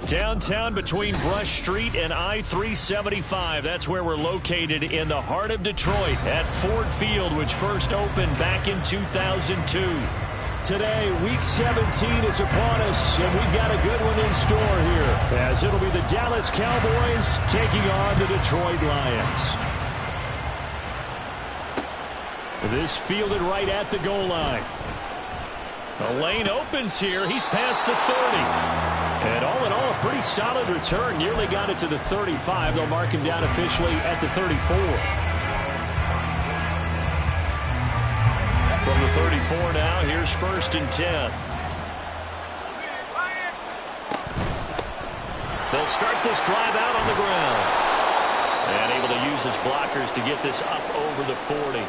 Downtown between Brush Street and I-375. That's where we're located in the heart of Detroit at Ford Field, which first opened back in 2002. Today, Week 17 is upon us, and we've got a good one in store here, as it'll be the Dallas Cowboys taking on the Detroit Lions. This fielded right at the goal line. The lane opens here. He's past the 30. And all in all, a pretty solid return. Nearly got it to the 35. They'll mark him down officially at the 34. From the 34 now, here's 1st and 10. They'll start this drive out on the ground. And able to use his blockers to get this up over the 40.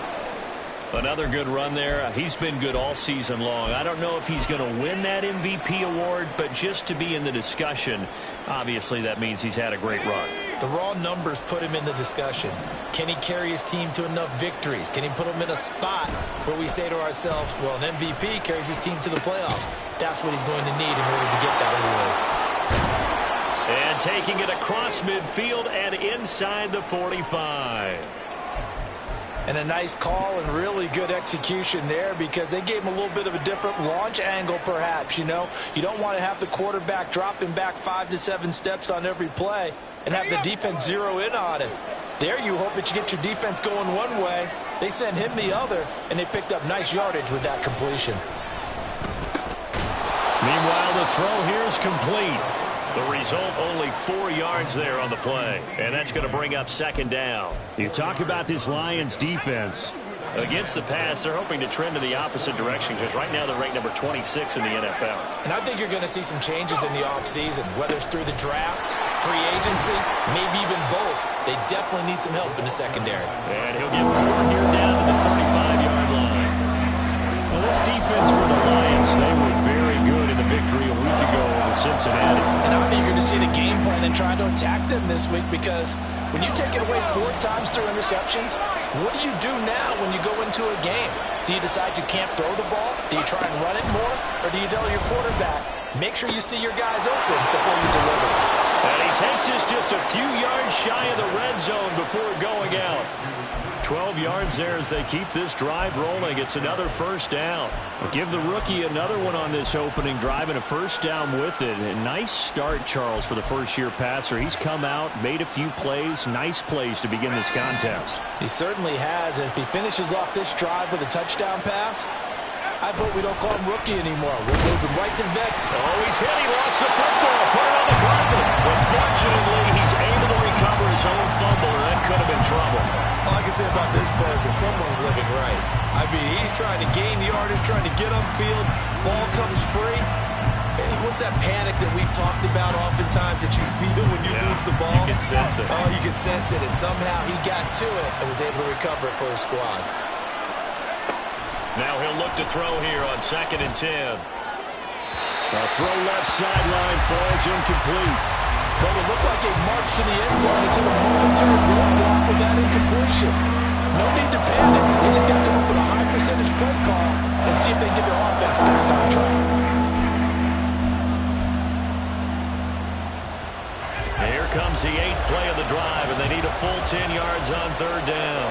Another good run there. He's been good all season long. I don't know if he's going to win that MVP award, but just to be in the discussion, obviously that means he's had a great run. The raw numbers put him in the discussion. Can he carry his team to enough victories? Can he put them in a spot where we say to ourselves, well, an MVP carries his team to the playoffs. That's what he's going to need in order to get that award. And taking it across midfield and inside the 45. And a nice call and really good execution there, because they gave him a little bit of a different launch angle perhaps. You know, you don't want to have the quarterback dropping back 5 to 7 steps on every play and have the defense zero in on him. There you hope that you get your defense going one way. They sent him the other, and they picked up nice yardage with that completion. Meanwhile, the throw here is complete. The result, only 4 yards there on the play. And that's going to bring up 2nd down. You talk about this Lions defense. Against the pass, they're hoping to trend in the opposite direction, because right now they're ranked number 26 in the NFL. And I think you're going to see some changes in the offseason, whether it's through the draft, free agency, maybe even both. They definitely need some help in the secondary. And he'll get 4 here down to the 35-yard line. Well, this defense for the Lions, they were very good in the victory a week ago over Cincinnati. And I'm eager to see the game plan and try to attack them this week, because when you take it away 4 times through interceptions, what do you do now when you go into a game? Do you decide you can't throw the ball? Do you try and run it more? Or do you tell your quarterback, make sure you see your guys open before you deliver? And he takes this just a few yards shy of the red zone before going out. 12 yards there as they keep this drive rolling. It's another 1st down. Give the rookie another one on this opening drive and a 1st down with it. A nice start, Charles, for the first-year passer. He's come out, made a few plays, nice plays to begin this contest. He certainly has. And if he finishes off this drive with a touchdown pass, I vote we don't call him rookie anymore. We'll move him right to vet. Oh, he's hit. He lost the football. Put it on the carpet. But fortunately, he's able to recover his own fumble, and that could have been trouble. All I can say about this play is that someone's living right. I mean, he's trying to gain yardage, trying to get upfield. Ball comes free. What's that panic that we've talked about oftentimes that you feel when you lose the ball? You can sense it. Oh, you can sense it. And somehow he got to it and was able to recover it for his squad. Now he'll look to throw here on 2nd and 10. A throw left sideline falls incomplete. Well, it looked like a march to the end zone. It's in a momentary roadblock with that incompletion. No need to panic. They just got to come up with a high percentage play call and see if they can get their offense back on track. Here comes the 8th play of the drive, and they need a full 10 yards on 3rd down.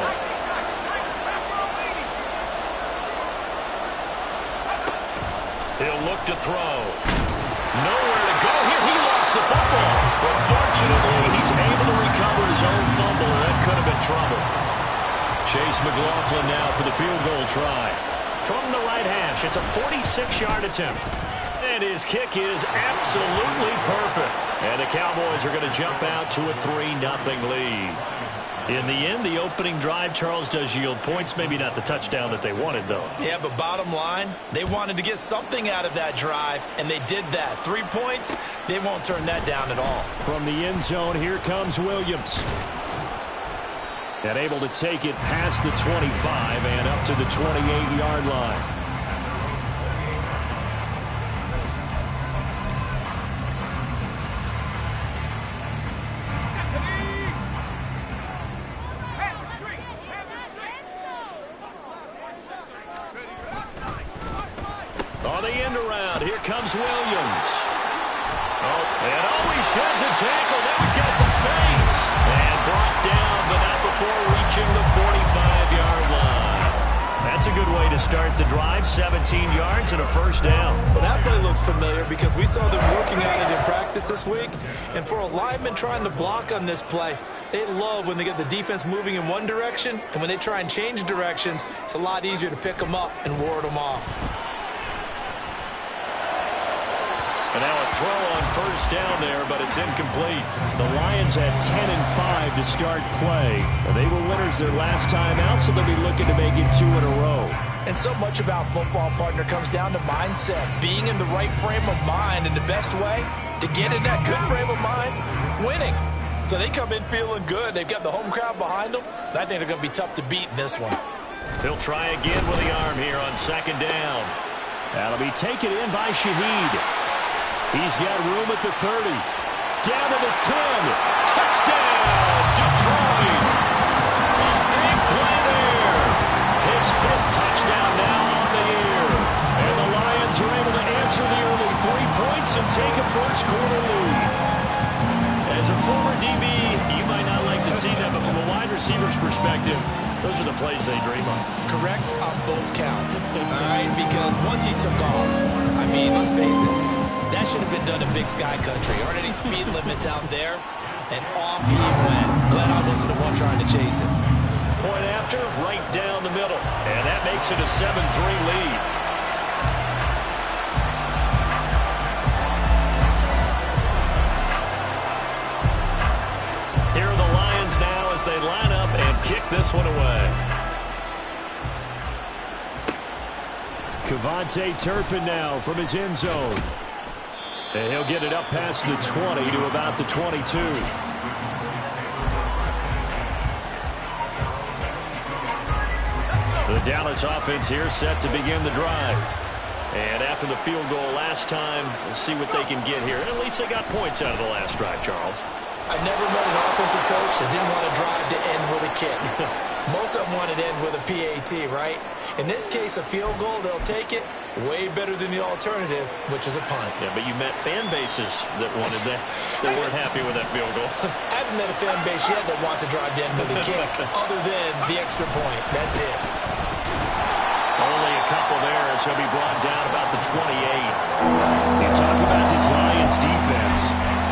He'll look to throw. Nowhere to go here. He lost the football. But fortunately, he's able to recover his own fumble, and that could have been trouble. Chase McLaughlin now for the field goal try. From the right hash, it's a 46-yard attempt. And his kick is absolutely perfect. And the Cowboys are going to jump out to a 3-0 lead. In the end, the opening drive, Charles, does yield points. Maybe not the touchdown that they wanted, though. Yeah, but bottom line, they wanted to get something out of that drive, and they did that. 3 points, they won't turn that down at all. From the end zone, here comes Williams. And able to take it past the 25 and up to the 28-yard line. On the end around, here comes Williams. Oh, And he sheds a tackle. Now he's got some space. And brought down, but not before reaching the 45-yard line. That's a good way to start the drive. 17 yards and a first down. Well, that play looks familiar because we saw them working on it in practice this week. And for a lineman trying to block on this play, they love when they get the defense moving in one direction. And when they try and change directions, it's a lot easier to pick them up and ward them off. And now a throw on first down there, but it's incomplete. The Lions had 10 and 5 to start play. They were winners their last time out, so they'll be looking to make it 2 in a row. And so much about football, partner, comes down to mindset. Being in the right frame of mind, and the best way to get in that good frame of mind, winning. So they come in feeling good. They've got the home crowd behind them. And I think they're going to be tough to beat in this one. He'll try again with the arm here on second down. That'll be taken in by Shaheed. He's got room at the 30. Down to the 10. Touchdown, Detroit. A big play there. His 5th touchdown now on the year. And the Lions are able to answer the early 3 points and take a first quarter lead. As a former DB, you might not like to see that, but from a wide receiver's perspective, those are the plays they dream of. Correct on both counts. All right, because once he took off, I mean, let's face it, that should have been done in Big Sky Country. Aren't any speed limits out there? And off he went. Glad I wasn't the one trying to chase him. Point after, right down the middle. And that makes it a 7-3 lead. Here are the Lions now as they line up and kick this one away. Kevontae Turpin now from his end zone. And he'll get it up past the 20 to about the 22. The Dallas offense here set to begin the drive. And after the field goal last time, we'll see what they can get here. And at least they got points out of the last drive, Charles. I never met an offensive coach that didn't want to drive to end with a kick. Most of them wanted to end with a PAT, right? In this case, a field goal, they'll take it. Way better than the alternative, which is a punt. Yeah, but you met fan bases that wanted that. They weren't happy with that field goal. I haven't met a fan base yet that wants to drive to end with a kick, other than the extra point. That's it. Only a couple there as he'll be brought down about the 28. You talk about this Lions defense.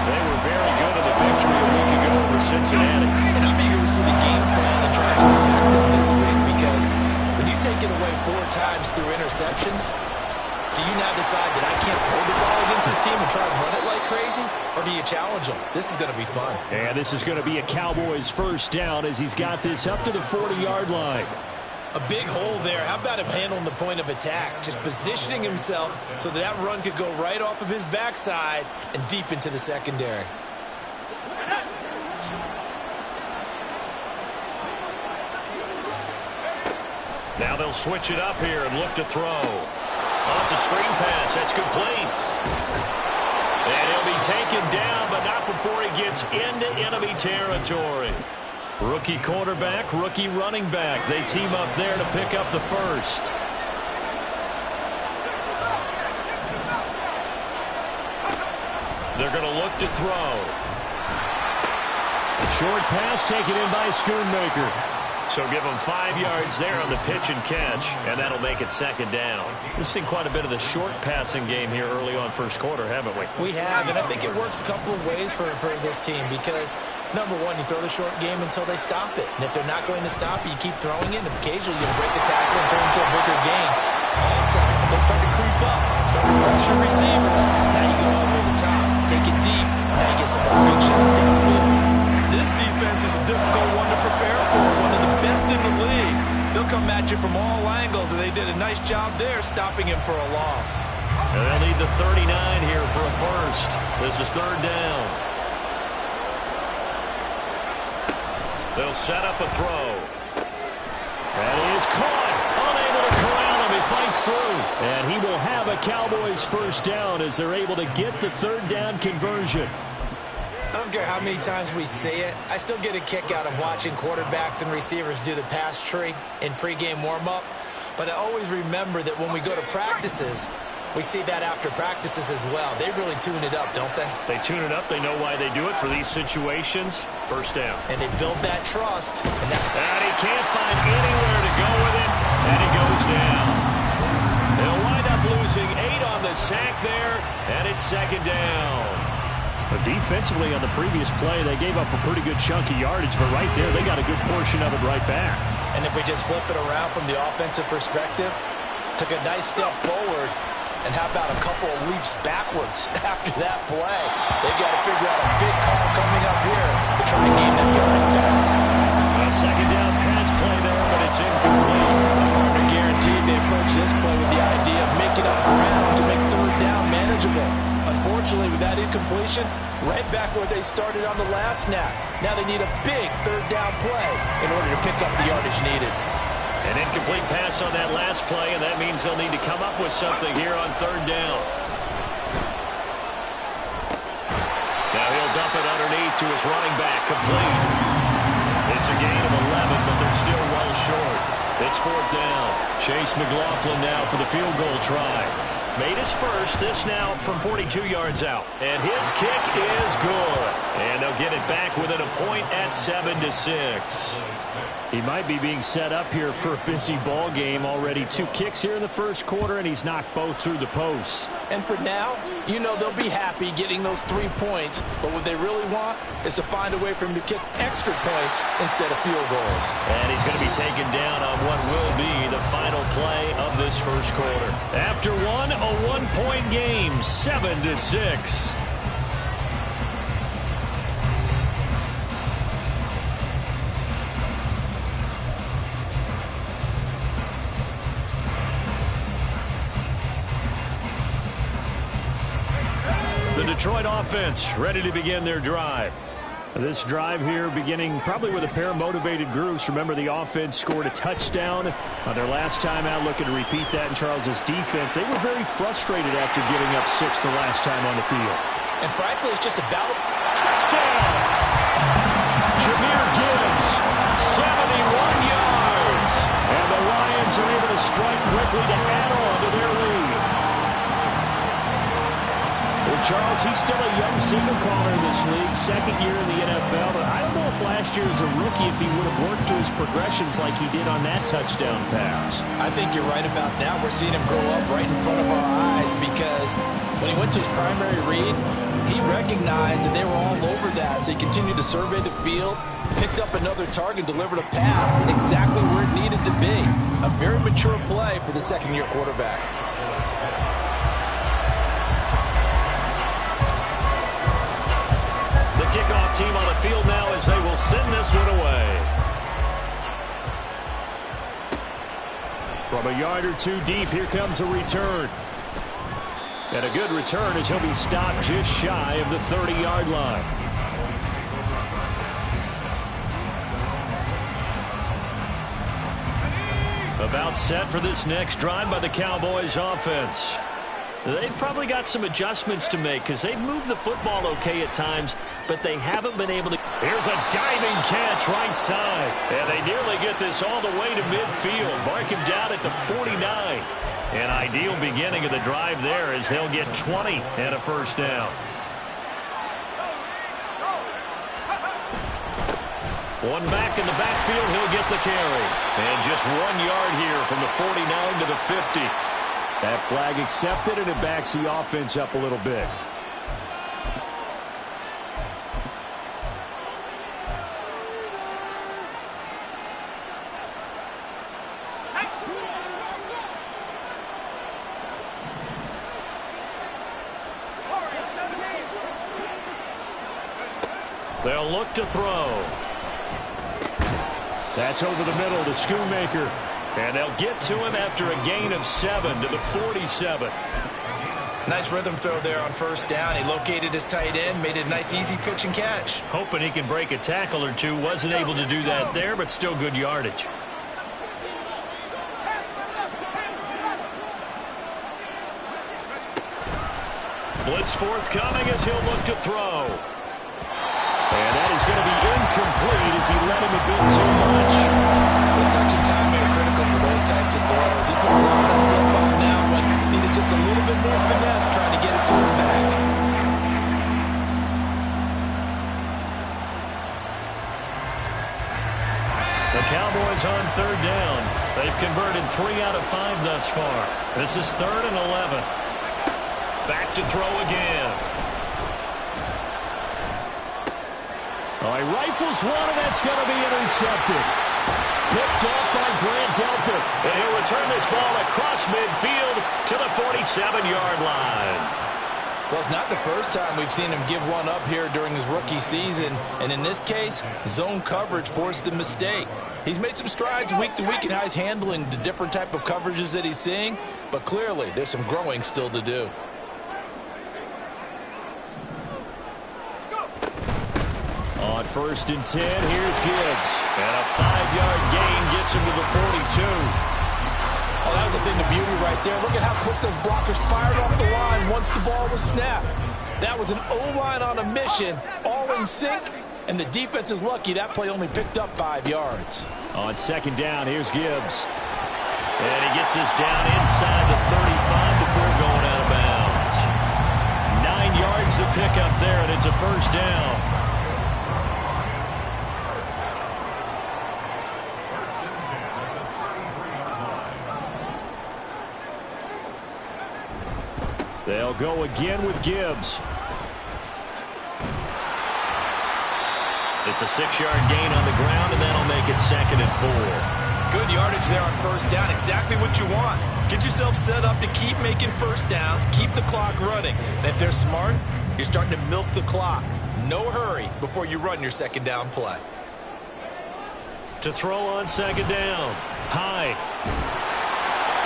They were very good in the victory a week ago over Cincinnati. And I'm eager to see the game plan and try to attack them this week because when you take it away 4 times through interceptions, do you now decide that I can't throw the ball against this team and try and run it like crazy? Or do you challenge them? This is going to be fun. And this is going to be a Cowboys first down as he's got this up to the 40-yard line. A big hole there. How about him handling the point of attack? Just positioning himself so that run could go right off of his backside and deep into the secondary. Now they'll switch it up here and look to throw. Oh, it's a screen pass. That's complete. And he'll be taken down, but not before he gets into enemy territory. Rookie quarterback, rookie running back. They team up there to pick up the first. They're going to look to throw. The short pass taken in by Schoonmaker. So give them 5 yards there on the pitch and catch, and that'll make it second down. We've seen quite a bit of the short passing game here early on first quarter, haven't we? We have, and I think it works a couple of ways for this team because, number one, you throw the short game until they stop it. And if they're not going to stop it, you keep throwing it, and occasionally you break a tackle and turn it into a bigger game. Also, if they start to creep up, start to pressure receivers, now you go over the top, take it deep, now you get some of those big shots downfield. This defense is a difficult one to prepare for, one of the best in the league. They'll come at you from all angles, and they did a nice job there stopping him for a loss. And they'll need the 39 here for a first. This is third down. They'll set up a throw. And he is caught. Unable to corral him. He fights through. And he will have a Cowboys first down as they're able to get the third down conversion. I don't care how many times we say it, I still get a kick out of watching quarterbacks and receivers do the pass tree in pregame warm-up. But I always remember that when we go to practices, We see that after practices as well. They really tune it up, don't they? They tune it up. They know why they do it for these situations. First down. And they build that trust. And he can't find anywhere to go with it. And he goes down. They'll wind up losing 8 on the sack there. And it's second down. But defensively on the previous play, they gave up a pretty good chunk of yardage. But right there, they got a good portion of it right back. And if we just flip it around from the offensive perspective, took a nice step forward. And how about a couple of leaps backwards after that play? They've got to figure out a big call coming up here to try and gain that yardage back. A second down pass play there, but it's incomplete. Partner guaranteed they approach this play with the idea of making up ground to make third down manageable. Unfortunately, with that incompletion, right back where they started on the last snap. Now they need a big third down play in order to pick up the yardage needed. An incomplete pass on that last play, and that means they'll need to come up with something here on third down. Now he'll dump it underneath to his running back, complete. It's a gain of 11, but they're still well short. It's fourth down. Chase McLaughlin now for the field goal try. Made his first, this now from 42 yards out. And his kick is good. And they'll get it back within a point at 7-6. He might be being set up here for a busy ball game. Already 2 kicks here in the first quarter, and he's knocked both through the posts. And for now, you know they'll be happy getting those 3 points. But what they really want is to find a way for him to kick extra points instead of field goals. And he's going to be taken down on what will be the final play of this first quarter. After one, a 1-point game, 7-6. The Detroit offense ready to begin their drive. This drive here beginning probably with a pair of motivated groups. Remember, the offense scored a touchdown on their last time out. Looking to repeat that in Charles's defense. They were very frustrated after giving up 6 the last time on the field. And frankly, it's just about touchdown. Jahmyr Gibbs, 71 yards. And the Lions are able to strike quickly to add on to their lead. Charles, he's still a young signal caller in this league, second year in the NFL, but I don't know if last year as a rookie if he would have worked to his progressions like he did on that touchdown pass. I think you're right about that. We're seeing him grow up right in front of our eyes because when he went to his primary read, he recognized that they were all over that, so he continued to survey the field, picked up another target, delivered a pass exactly where it needed to be. A very mature play for the second-year quarterback. Kickoff team on the field now as they will send this one away. From a yard or 2 deep, here comes a return. And a good return as he'll be stopped just shy of the 30-yard line. About set for this next drive by the Cowboys offense. They've probably got some adjustments to make because they've moved the football okay at times, but they haven't been able to. Here's a diving catch right side. And they nearly get this all the way to midfield. Mark him down at the 49. An ideal beginning of the drive there as they'll get 20 and a first down. One back in the backfield, he'll get the carry. And just 1 yard here from the 49 to the 50. That flag accepted, and it backs the offense up a little bit. They'll look to throw. That's over the middle to Schoonmaker. And they'll get to him after a gain of 7 to the 47. Nice rhythm throw there on first down. He located his tight end, made it a nice easy pitch and catch. Hoping he can break a tackle or 2. Wasn't able to do that there, but still good yardage. Blitz forthcoming as he'll look to throw. And that is going to be incomplete as he let him a bit too much. The touch and timing are critical for those types of throws. He put a lot of zip on that one. Needed just a little bit more finesse trying to get it to his back. The Cowboys on third down. They've converted 3 out of 5 thus far. This is 3rd and 11. Back to throw again. Oh, he rifles one, and that's going to be intercepted. Picked off by Grant Delpit. And he'll return this ball across midfield to the 47-yard line. Well, it's not the first time we've seen him give one up here during his rookie season. And in this case, zone coverage forced the mistake. He's made some strides week to week in how he's handling the different type of coverages that he's seeing. But clearly, there's some growing still to do. On 1st and 10, here's Gibbs. And a 5-yard gain gets him to the 42. Oh, that was a thing of beauty right there. Look at how quick those blockers fired off the line once the ball was snapped. That was an O-line on a mission, all in sync, and the defense is lucky that play only picked up 5 yards. On 2nd down, here's Gibbs. And he gets this down inside the 35 before going out of bounds. 9 yards to pick up there, and it's a 1st down. They'll go again with Gibbs. It's a 6-yard gain on the ground, and that'll make it 2nd and 4. Good yardage there on 1st down. Exactly what you want. Get yourself set up to keep making 1st downs, keep the clock running. And if they're smart, you're starting to milk the clock. No hurry before you run your 2nd down play. To throw on 2nd down. High.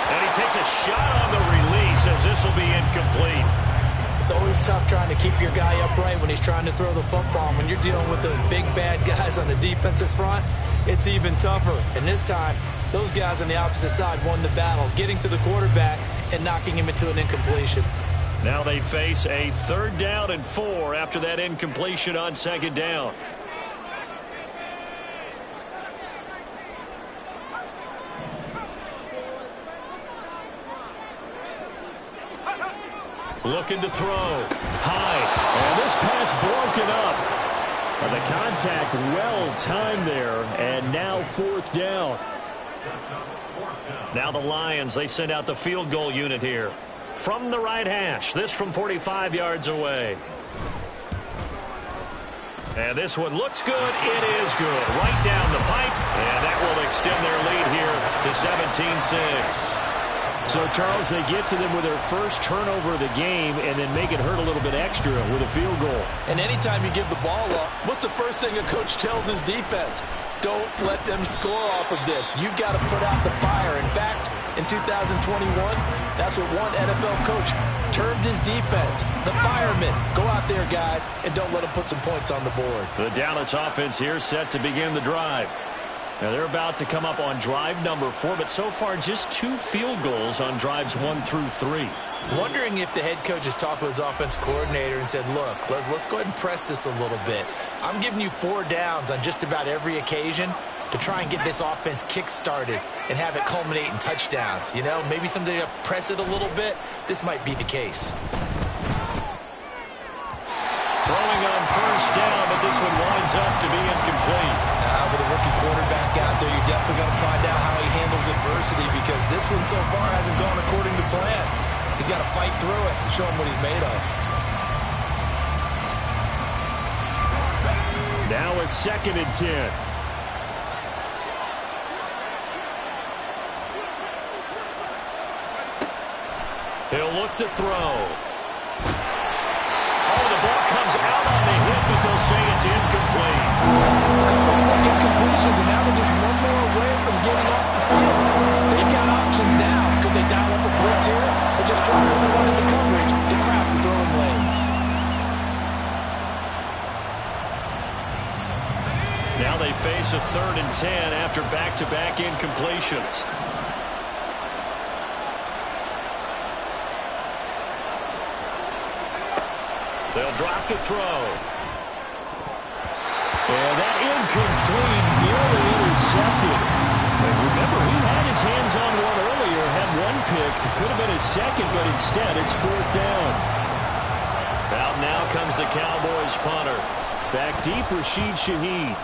And he takes a shot on the release as this will be incomplete. It's always tough trying to keep your guy upright when he's trying to throw the football. When you're dealing with those big, bad guys on the defensive front, it's even tougher. And this time, those guys on the opposite side won the battle, getting to the quarterback and knocking him into an incompletion. Now they face a 3rd down and 4 after that incompletion on 2nd down. Looking to throw. High. And this pass broken up. The contact well timed there. And now 4th down. Now the Lions, they send out the field goal unit here. From the right hash. This from 45 yards away. And this one looks good. It is good. Right down the pipe. And that will extend their lead here to 17-6. So, Charles, they get to them with their first turnover of the game and then make it hurt a little bit extra with a field goal. And anytime you give the ball up, what's the first thing a coach tells his defense? Don't let them score off of this. You've got to put out the fire. In fact, in 2021, that's what one NFL coach termed his defense. The firemen. Go out there, guys, and don't let them put some points on the board. The Dallas offense here set to begin the drive. Now, they're about to come up on drive number 4, but so far just 2 field goals on drives 1 through 3. Wondering if the head coach has talked with his offense coordinator and said, look, let's go ahead and press this a little bit. I'm giving you 4 downs on just about every occasion to try and get this offense kick-started and have it culminate in touchdowns. You know, maybe someday to press it a little bit. This might be the case. Throwing on 1st down, but this one winds up to be incomplete. With a rookie quarterback out there, you're definitely going to find out how he handles adversity because this one so far hasn't gone according to plan. He's got to fight through it and show him what he's made of. Now a 2nd and 10. He'll look to throw. Oh, the ball comes out on the hit, but they'll say it's incomplete. A couple of quick incompletions, and now they're just one more away from getting off the field. They've got options now. Could they dial up a blitz here or just drop everyone into coverage to crowd the throwing lanes? Now they face a 3rd and 10 after back-to-back incompletions. They'll drop to throw. And that incomplete, nearly intercepted. And remember, he had his hands on one earlier, had one pick. Could have been his second, but instead it's fourth down. Out now comes the Cowboys punter. Back deep, Rashid Shaheed.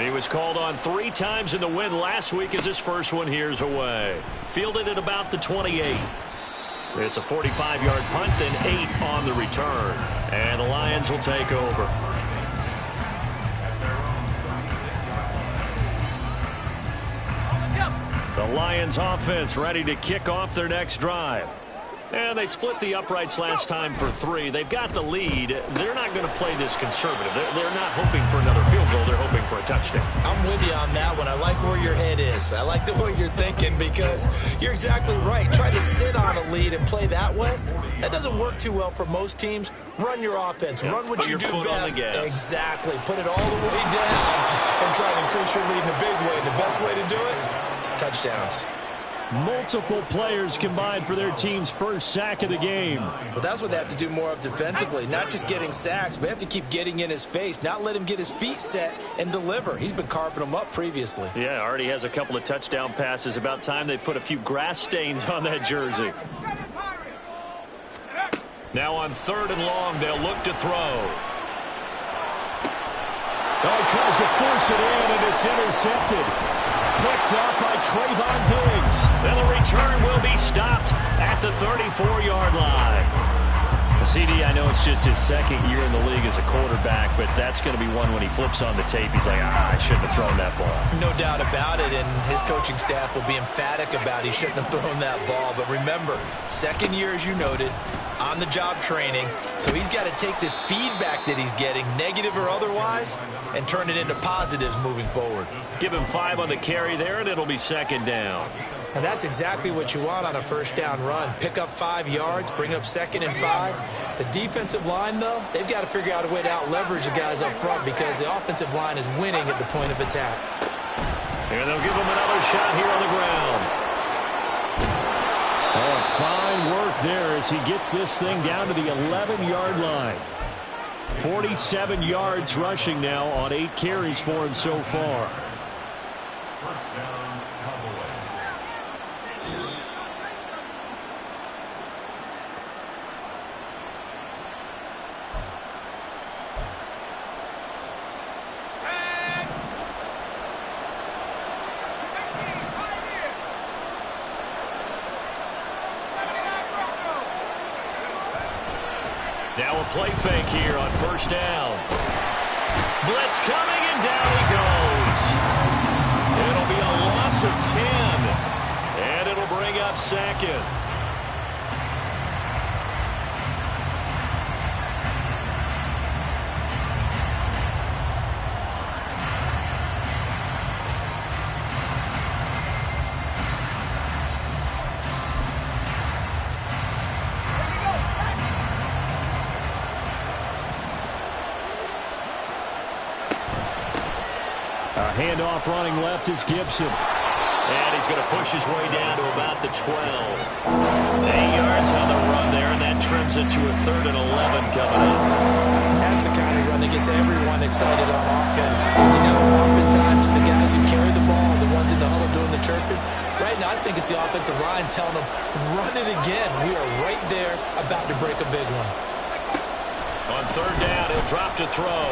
He was called on 3 times in the win last week as his first one here's away. Fielded at about the 28. It's a 45-yard punt, then 8 on the return. And the Lions will take over. The Lions offense ready to kick off their next drive. And they split the uprights last time for 3. They've got the lead. They're not going to play this conservative. They're not hoping for another field goal. They're hoping for a touchdown. I'm with you on that one. I like where your head is. I like the way you're thinking because you're exactly right. Try to sit on a lead and play that way. That doesn't work too well for most teams. Run your offense. Run what you do best. Exactly. Put it all the way down and try to increase your lead in a big way. And the best way to do it, touchdowns. Multiple players combined for their team's first sack of the game. But that's what they have to do more of defensively. Not just getting sacks, but they have to keep getting in his face. Not let him get his feet set and deliver. He's been carving them up previously. Yeah, already has a couple of touchdown passes. About time they put a few grass stains on that jersey. Now on 3rd and long, they'll look to throw. Oh, he tries to force it in, and it's intercepted. Picked up by Trayvon Diggs. And the return will be stopped at the 34-yard line. CD, I know it's just his second year in the league as a quarterback, but that's going to be one when he flips on the tape. He's like, I shouldn't have thrown that ball. No doubt about it, and his coaching staff will be emphatic about he shouldn't have thrown that ball. But remember, second year, as you noted, on-the-job training, so he's got to take this feedback that he's getting, negative or otherwise, and turn it into positives moving forward. Give him 5 on the carry there, and it'll be 2nd down. And that's exactly what you want on a first down run. Pick up 5 yards, bring up 2nd and 5. The defensive line, though, they've got to figure out a way to out-leverage the guys up front because the offensive line is winning at the point of attack. And they'll give him another shot here on the ground. Oh, fine work there as he gets this thing down to the 11-yard line. 47 yards rushing now on 8 carries for him so far. First down, Cowboys. Now a play fake here on 1st down. Blitz coming, and down he goes. It'll be a loss of 10, and it'll bring up 2nd. Handoff running left is Gibson. And he's going to push his way down to about the 12. 8 yards on the run there, and that trims it to a 3rd and 11 coming up. That's the kind of run that gets everyone excited on offense. And, you know, oftentimes the guys who carry the ball, the ones in the huddle doing the chirping, right now I think it's the offensive line telling them, run it again. We are right there about to break a big one. On 3rd down, he'll drop to throw.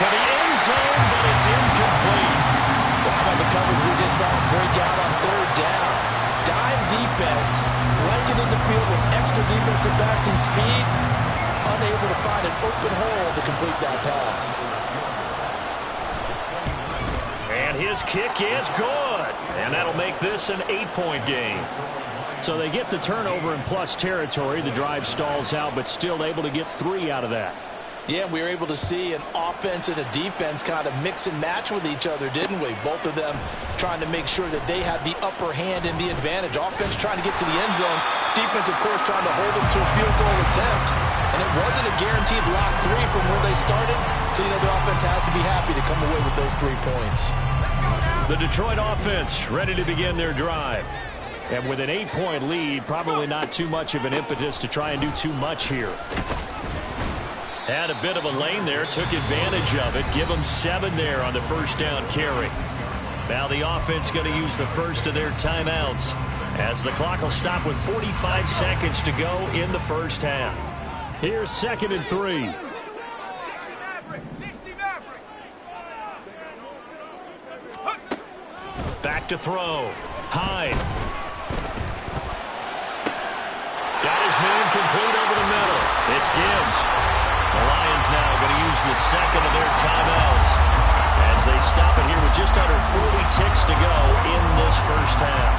To the end zone, but it's incomplete. Well, how about the coverage we just saw him break out on 3rd down? Dime defense, blanketed the field with extra defensive backs and speed, unable to find an open hole to complete that pass. And his kick is good. And that'll make this an 8-point game. So they get the turnover in plus territory. The drive stalls out, but still able to get 3 out of that. Yeah, we were able to see an offense and a defense kind of mix and match with each other, didn't we? Both of them trying to make sure that they had the upper hand and the advantage. Offense trying to get to the end zone. Defense, of course, trying to hold them to a field goal attempt. And it wasn't a guaranteed lock 3 from where they started. So, you know, the offense has to be happy to come away with those 3 points. The Detroit offense ready to begin their drive. And with an 8-point lead, probably not too much of an impetus to try and do too much here. Had a bit of a lane there, took advantage of it. Give him 7 there on the 1st down carry. Now the offense going to use the first of their timeouts as the clock will stop with 45 seconds to go in the first half. Here's 2nd and 3. Back to throw. Hyde. Got his man complete over the middle. It's Gibbs. The Lions now going to use the second of their timeouts as they stop it here with just under 40 ticks to go in this first half.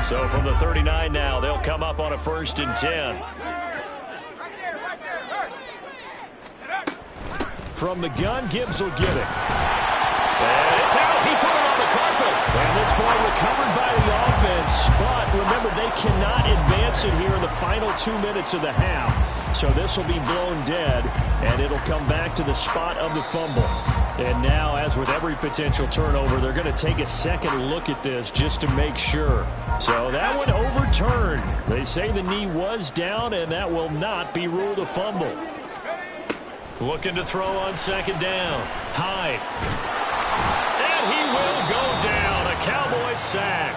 So from the 39 now, they'll come up on a 1st and 10. From the gun, Gibbs will get it. And it's out. He put it on the carpet. And this ball recovered by the offense. But remember, they cannot advance it here in the final 2 minutes of the half. So this will be blown dead, and it'll come back to the spot of the fumble. And now, as with every potential turnover, they're going to take a second look at this just to make sure. So that one overturned. They say the knee was down, and that will not be ruled a fumble. Looking to throw on 2nd down. Hyde. And he will go down. A Cowboy sack.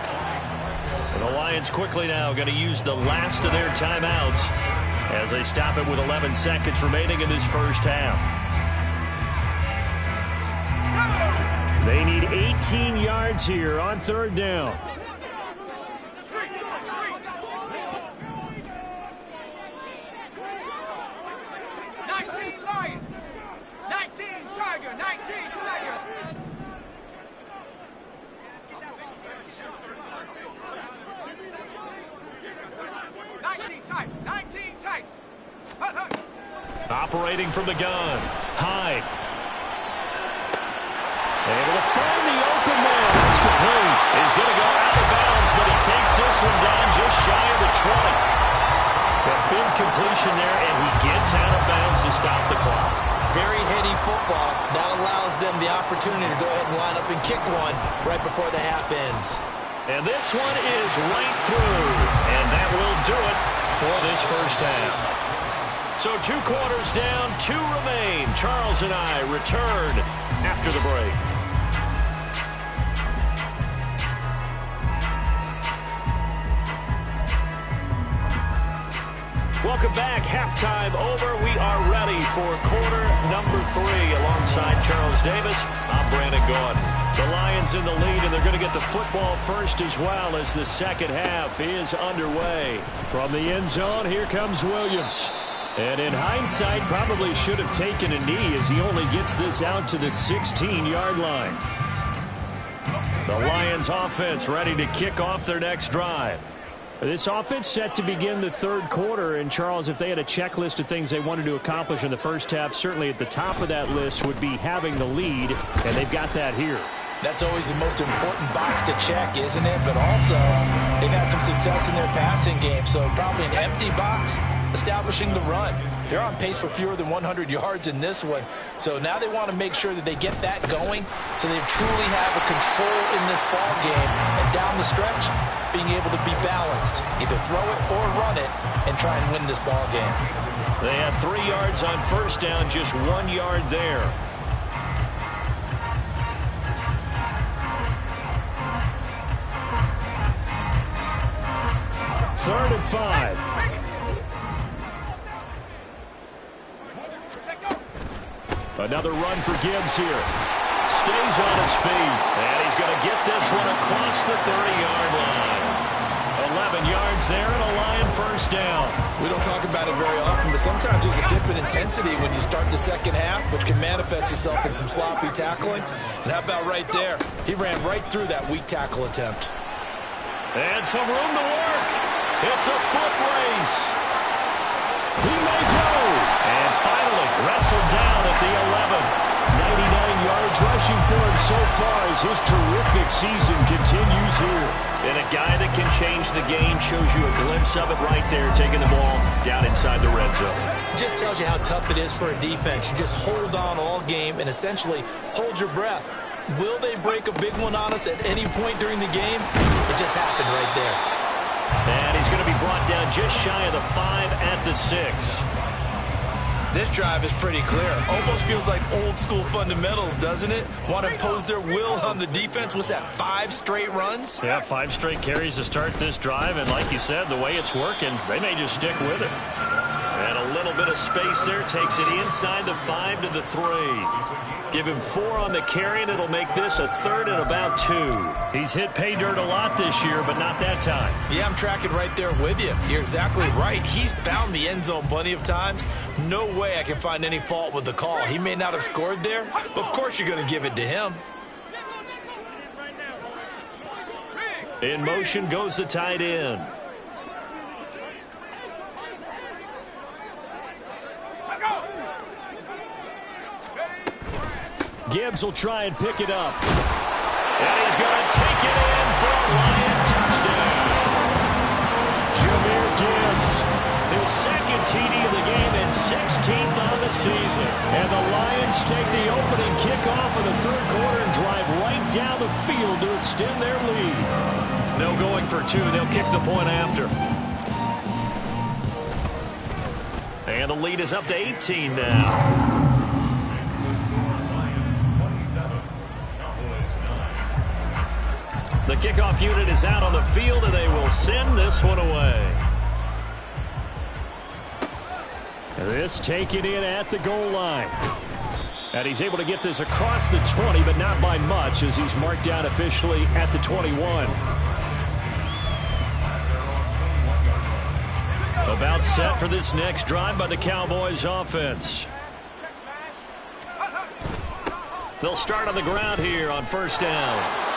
And the Lions quickly now going to use the last of their timeouts as they stop it with 11 seconds remaining in this first half. They need 18 yards here on 3rd down. Operating from the gun. Hyde. Able to find the open man. That's complete. He's going to go out of bounds, but he takes this one down just shy of the 20. A big completion there, and he gets out of bounds to stop the clock. Very heady football. That allows them the opportunity to go ahead and line up and kick one right before the half ends. And this one is right through, and that will do it for this first half. So 2 quarters down, 2 remain. Charles and I return after the break. Welcome back. Halftime over. We are ready for quarter number 3. Alongside Charles Davis, I'm Brandon Gordon. The Lions in the lead, and they're going to get the football first as well as the second half is underway. From the end zone, here comes Williams. And in hindsight, probably should have taken a knee as he only gets this out to the 16-yard line. The Lions offense ready to kick off their next drive. This offense set to begin the 3rd quarter. And, Charles, if they had a checklist of things they wanted to accomplish in the first half, certainly at the top of that list would be having the lead, and they've got that here. That's always the most important box to check, isn't it? But also, they've had some success in their passing game, so probably an empty box establishing the run. They're on pace for fewer than 100 yards in this one. So now they want to make sure that they get that going so they truly have a control in this ball game. And down the stretch, being able to be balanced. Either throw it or run it and try and win this ball game. They had 3 yards on 1st down, just 1 yard there. Third and 5. Another run for Gibbs here. Stays on his feet. And he's going to get this one across the 30-yard line. 11 yards there and a Lion first down. We don't talk about it very often, but sometimes there's a dip in intensity when you start the second half, which can manifest itself in some sloppy tackling. And how about right there? He ran right through that weak tackle attempt. And some room to work. It's a foot race. He may go. And finally wrestled down at the 11. 99 yards rushing for him so far as his terrific season continues here. And a guy that can change the game, shows you a glimpse of it right there, taking the ball down inside the red zone. It just tells you how tough it is for a defense. You just hold on all game and essentially hold your breath. Will they break a big one on us at any point during the game? It just happened right there. And he's going to be brought down just shy of the 5 at the 6. This drive is pretty clear. Almost feels like old school fundamentals, doesn't it? Want to impose their will on the defense. What's that, 5 straight runs? Yeah, 5 straight carries to start this drive. And like you said, the way it's working, they may just stick with it. And a little bit of space there. Takes it inside the 5 to the 3. Give him 4 on the carry, and it'll make this a 3rd and about 2. He's hit pay dirt a lot this year, but not that time. Yeah, I'm tracking right there with you. You're exactly right. He's found the end zone plenty of times. No way I can find any fault with the call. He may not have scored there, but of course you're going to give it to him. In motion goes the tight end. Gibbs will try and pick it up. And he's going to take it in for a Lion touchdown. Jahmyr Gibbs, his 2nd TD of the game and 16th on the season. And the Lions take the opening kickoff of the 3rd quarter and drive right down the field to extend their lead. No going for 2. They'll kick the point after. And the lead is up to 18 now. The kickoff unit is out on the field, and they will send this one away. This taken in at the goal line. And he's able to get this across the 20, but not by much, as he's marked down officially at the 21. About set for this next drive by the Cowboys offense. They'll start on the ground here on 1st down.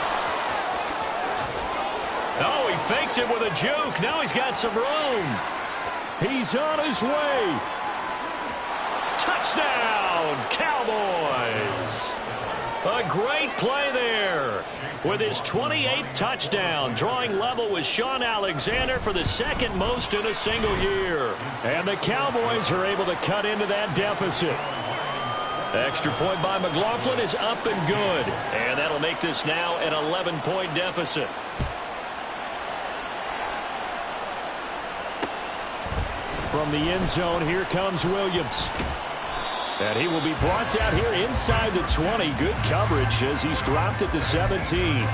Oh, he faked it with a juke. Now he's got some room. He's on his way. Touchdown, Cowboys. A great play there. With his 28th touchdown, drawing level with Sean Alexander for the 2nd most in a single year. And the Cowboys are able to cut into that deficit. Extra point by McLaughlin is up and good. And that'll make this now an 11-point deficit. From the end zone, here comes Williams. And he will be brought down here inside the 20. Good coverage as he's dropped at the 17.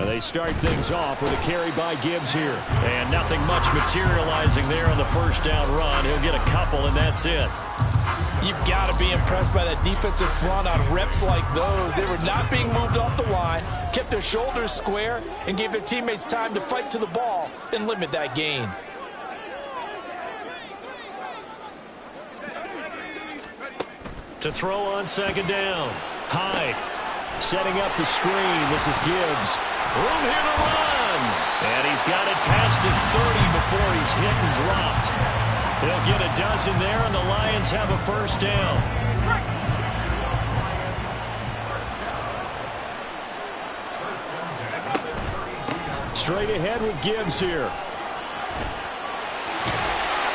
They start things off with a carry by Gibbs here. And nothing much materializing there on the 1st down run. He'll get a couple, and that's it. You've got to be impressed by that defensive front on reps like those. They were not being moved off the line, kept their shoulders square, and gave their teammates time to fight to the ball and limit that gain. To throw on 2nd down. Hyde setting up the screen. This is Gibbs. Room here to run. And he's got it past the 30 before he's hit and dropped. They'll get a dozen there, and the Lions have a 1st down. Straight ahead with Gibbs here.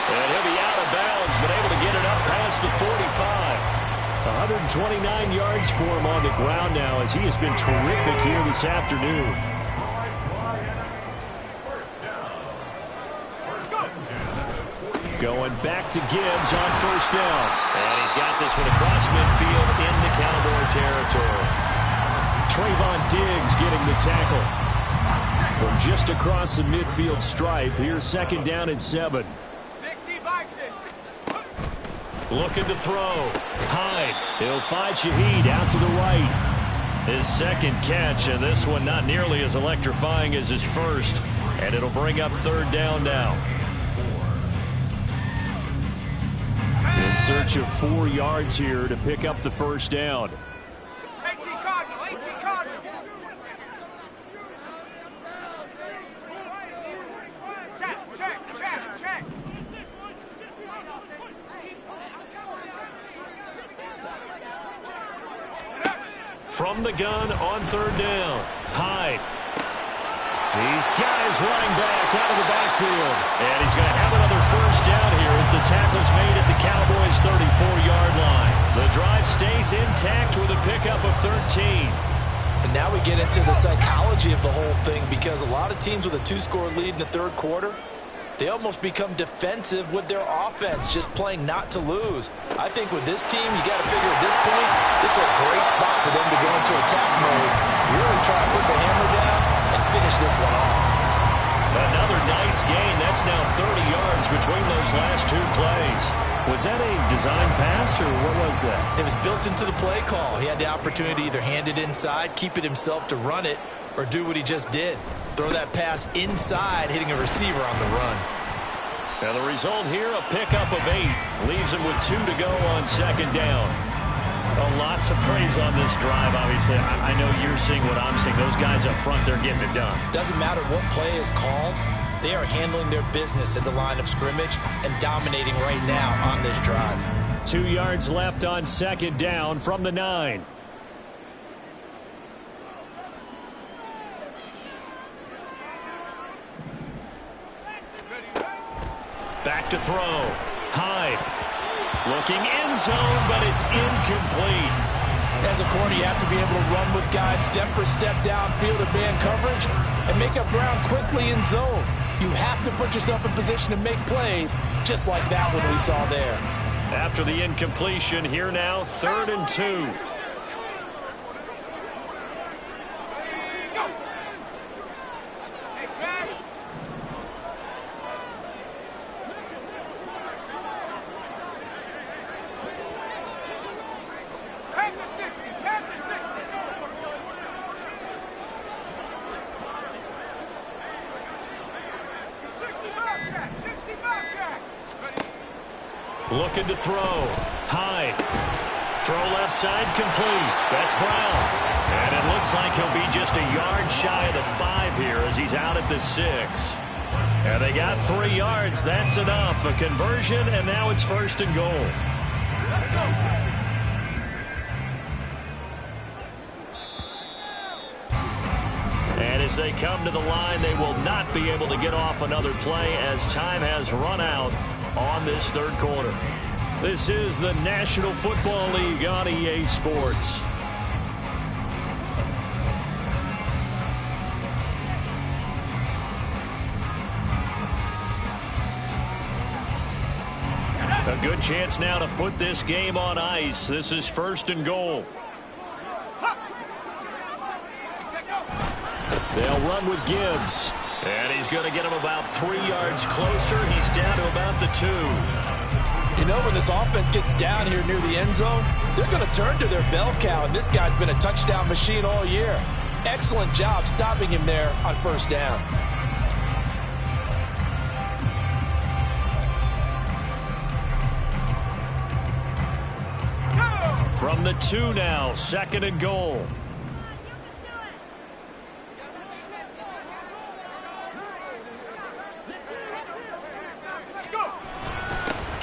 And he'll be out of bounds, but able to get it up past the 45. 129 yards for him on the ground now, as he has been terrific here this afternoon. Going back to Gibbs on 1st down. And he's got this one across midfield into Cowboy territory. Trayvon Diggs getting the tackle. From just across the midfield stripe, here's 2nd down and 7. Looking to throw. Hyde. He'll find Shaheed out to the right. His 2nd catch, and this one not nearly as electrifying as his 1st. And it'll bring up 3rd down now. In search of 4 yards here to pick up the 1st down. From the gun on third down. Hyde. He's got his running back out of the backfield. And he's going to have another first down here as the tackle's made at the Cowboys' 34-yard line. The drive stays intact with a pickup of 13. And now we get into the psychology of the whole thing, because a lot of teams with a 2-score lead in the third quarter, they almost become defensive with their offense, just playing not to lose. I think with this team, you got to figure at this point, this is a great spot for them to go into attack mode, really try to put the hammer down and finish this one off. Another nice gain. That's now 30 yards between those last two plays. Was that a design pass, or what was that? It was built into the play call. He had the opportunity to either hand it inside, keep it himself to run it, or do what he just did. Throw that pass inside, hitting a receiver on the run. Now the result here, a pickup of 8. Leaves him with 2 to go on second down. A lot to praise on this drive, obviously. I know you're seeing what I'm seeing. Those guys up front, they're getting it done. Doesn't matter what play is called. They are handling their business at the line of scrimmage and dominating right now on this drive. 2 yards left on second down from the 9. Back to throw. Hyde. Looking end zone, but it's incomplete. As a corner, you have to be able to run with guys step for step downfield in man coverage and make up ground quickly in zone. You have to put yourself in position to make plays, just like that one we saw there. After the incompletion, here now, 3rd and 2. Looking to throw. Hyde. Throw left side complete. That's Brown. And it looks like he'll be just a yard shy of the 5 here as he's out at the 6. And they got 3 yards. That's enough. A conversion, and now it's 1st and goal. And as they come to the line, they will not be able to get off another play as time has run out on this third quarter. This is the National Football League on EA Sports. A good chance now to put this game on ice. This is 1st and goal. They'll run with Gibbs. And he's going to get him about 3 yards closer. He's down to about the 2. You know, when this offense gets down here near the end zone, they're going to turn to their bell cow, and this guy's been a touchdown machine all year. Excellent job stopping him there on 1st down. From the 2 now, 2nd and goal.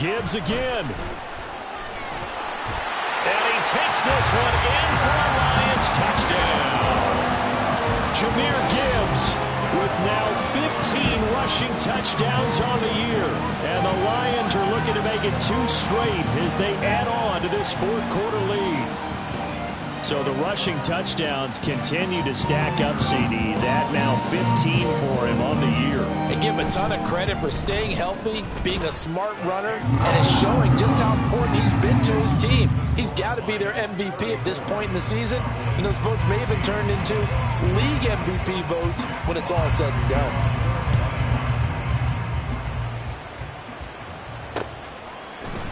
Gibbs again. And he takes this one in for a Lions touchdown. Jahmyr Gibbs with now 15 rushing touchdowns on the year. And the Lions are looking to make it 2 straight as they add on to this 4th quarter lead. So the rushing touchdowns continue to stack up, CD. That now 15 for him on the year. And give him a ton of credit for staying healthy, being a smart runner, and it's showing just how important he's been to his team. He's got to be their MVP at this point in the season, and those votes may even turn into league MVP votes when it's all said and done.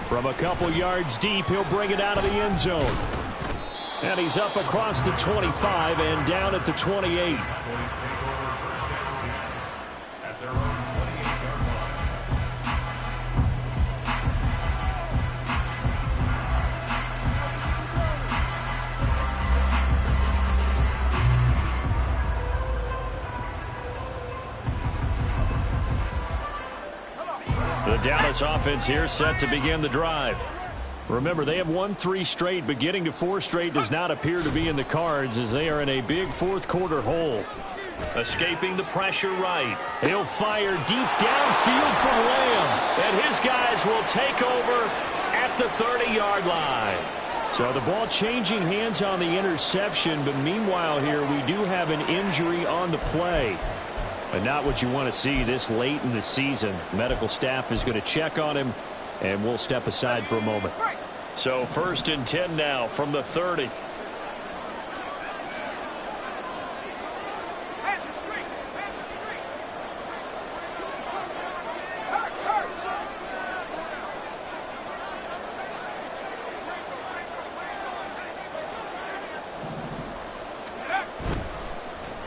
From a couple yards deep, he'll bring it out of the end zone. And he's up across the 25 and down at the 28. The Dallas offense here set to begin the drive. Remember, they have won 3 straight, but getting to 4 straight does not appear to be in the cards as they are in a big fourth quarter hole. Escaping the pressure right. He'll fire deep downfield from Lamb. And his guys will take over at the 30-yard line. So the ball changing hands on the interception, but meanwhile here we do have an injury on the play. But not what you want to see this late in the season. Medical staff is going to check on him, and we'll step aside for a moment. So 1st and 10 now from the 30.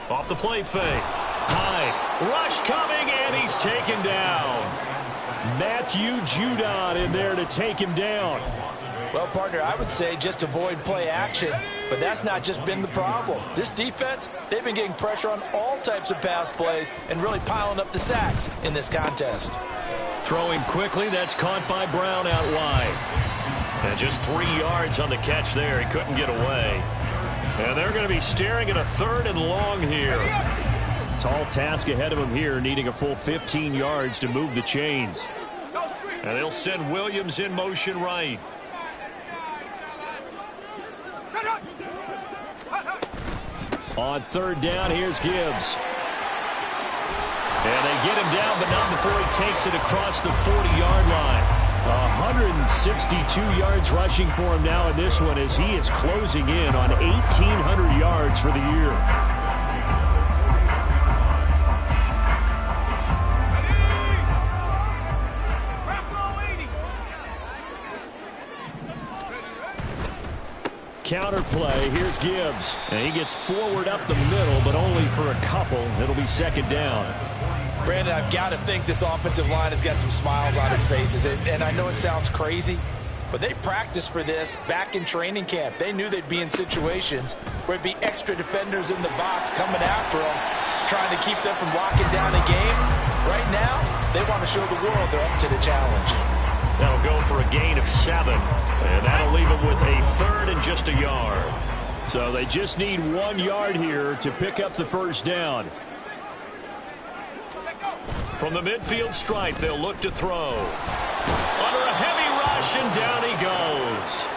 Off the play fake. High. Rush coming, and he's taken down. Matthew Judon in there to take him down. Well, partner, I would say just avoid play action, but that's not just been the problem. This defense, they've been getting pressure on all types of pass plays and really piling up the sacks in this contest. Throwing quickly, that's caught by Brown out wide. And just 3 yards on the catch there. He couldn't get away. And they're going to be staring at a 3rd and long here. Tall task ahead of him here, needing a full 15 yards to move the chains. And they'll send Williams in motion right. On 3rd down, here's Gibbs. And they get him down, but not before he takes it across the 40-yard line. 162 yards rushing for him now in this one as he is closing in on 1,800 yards for the year. Counter play, here's Gibbs. And he gets forward up the middle, but only for a couple. It'll be 2nd down. Brandon, I've got to think this offensive line has got some smiles on its faces. And I know it sounds crazy, but they practiced for this back in training camp. They knew they'd be in situations where it'd be extra defenders in the box coming after them, trying to keep them from locking down a game. Right now, they want to show the world they're up to the challenge. That'll go for a gain of 7. And that'll leave them with a 3rd and just a yard. So they just need 1 yard here to pick up the 1st down. From the midfield stripe, they'll look to throw. Under a heavy rush, and down he goes.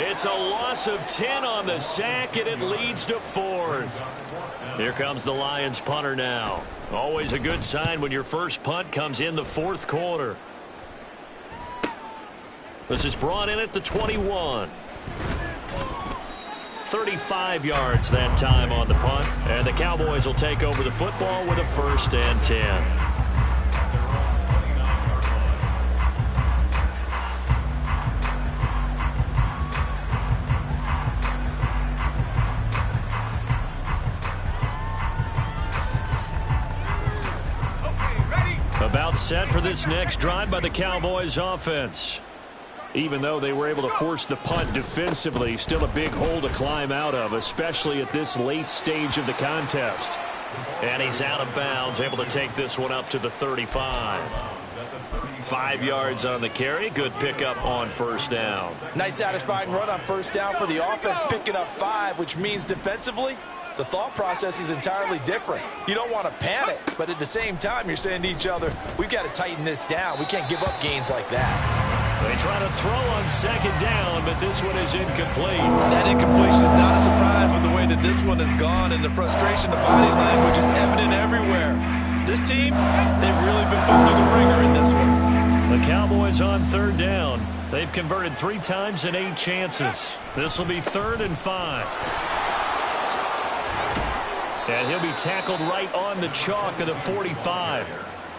It's a loss of 10 on the sack, and it leads to 4th. Here comes the Lions punter now. Always a good sign when your first punt comes in the 4th quarter. This is brought in at the 21. 35 yards that time on the punt. And the Cowboys will take over the football with a 1st and 10. About set for this next drive by the Cowboys offense. Even though they were able to force the punt defensively, still a big hole to climb out of, especially at this late stage of the contest. And he's out of bounds, able to take this one up to the 35. 5 yards on the carry. Good pickup on 1st down. Nice satisfying run on 1st down for the offense, picking up 5, which means defensively, the thought process is entirely different. You don't want to panic, but at the same time, you're saying to each other, we've got to tighten this down. We can't give up gains like that. They try to throw on 2nd down, but this one is incomplete. That incompletion is not a surprise with the way that this one has gone, and the frustration, the body language is evident everywhere. This team, they've really been put through the ringer in this one. The Cowboys on 3rd down. They've converted 3 times in 8 chances. This will be 3rd and 5. And he'll be tackled right on the chalk of the 45.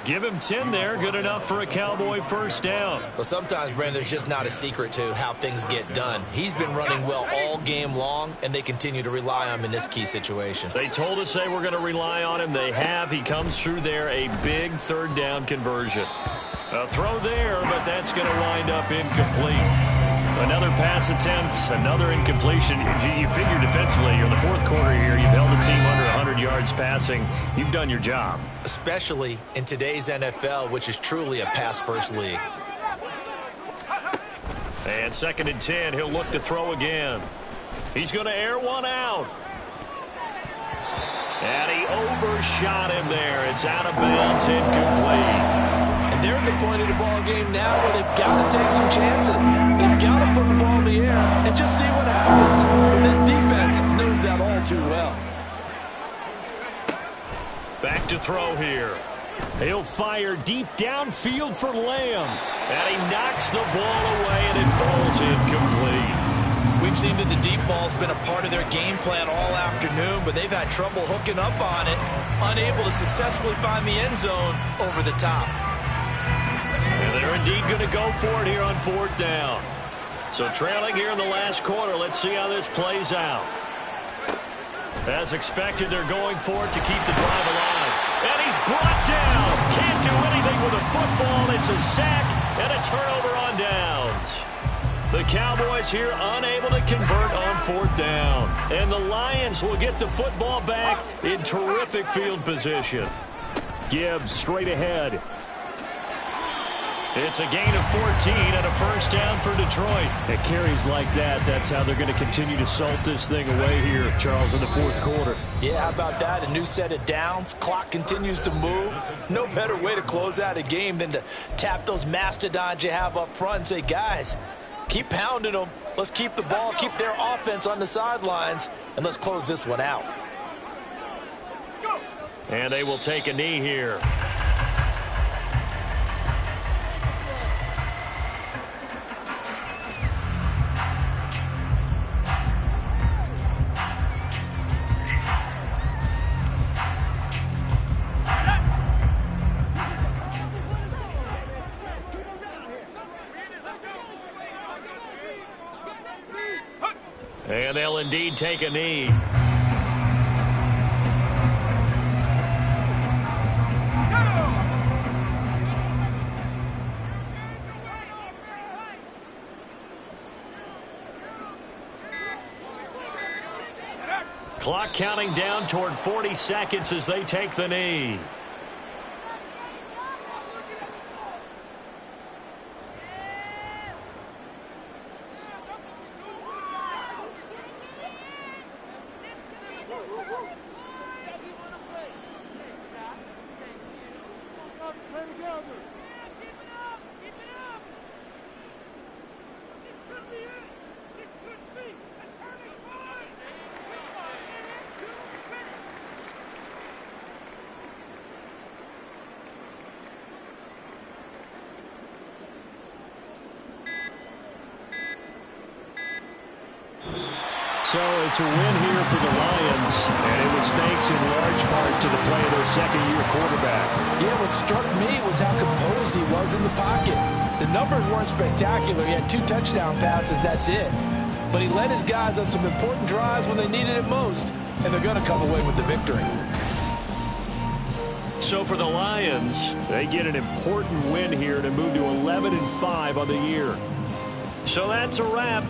Give him 10 there. Good enough for a Cowboy 1st down. Well, sometimes, Brandon, there's just not a secret to how things get done. He's been running well all game long, and they continue to rely on him in this key situation. They told us they were going to rely on him. They have. He comes through there, a big 3rd down conversion. A throw there, but that's going to wind up incomplete. Another pass attempt, another incompletion. You figure defensively, you're in the 4th quarter here. You've held the team under 100 yards passing. You've done your job. Especially in today's NFL, which is truly a pass-first league. And 2nd and 10, he'll look to throw again. He's going to air one out. And he overshot him there. It's out of bounds, incomplete. And they're at the point of the ball game now where they've got to take some chances. They've got to put the ball in the air and just see what happens. But this defense knows that all too well. Back to throw here. He'll fire deep downfield for Lamb. And he knocks the ball away, and it falls incomplete. We've seen that the deep ball's been a part of their game plan all afternoon, but they've had trouble hooking up on it, unable to successfully find the end zone over the top. And they're indeed going to go for it here on 4th down. So trailing here in the last quarter, let's see how this plays out. As expected, they're going for it to keep the drive alive. And he's brought down. Can't do anything with a football. It's a sack and a turnover on downs. The Cowboys here unable to convert on 4th down. And the Lions will get the football back in terrific field position. Gibbs straight ahead. It's a gain of 14 and a first down for Detroit. At carries like that, that's how they're going to continue to salt this thing away here, Charles, in the 4th quarter. Yeah, how about that? A new set of downs. Clock continues to move. No better way to close out a game than to tap those mastodons you have up front and say, guys, keep pounding them. Let's keep the ball, keep their offense on the sidelines, and let's close this one out. And they will take a knee here. And they'll indeed take a knee. Clock counting down toward 40 seconds as they take the knee. So it's a win here for the Lions, and it was thanks in large part to the play of their second-year quarterback. Yeah, what struck me was how composed he was in the pocket. The numbers weren't spectacular. He had 2 touchdown passes, that's it. But he led his guys on some important drives when they needed it most, and they're going to come away with the victory. So for the Lions, they get an important win here to move to 11-5 on the year. So that's a wrap.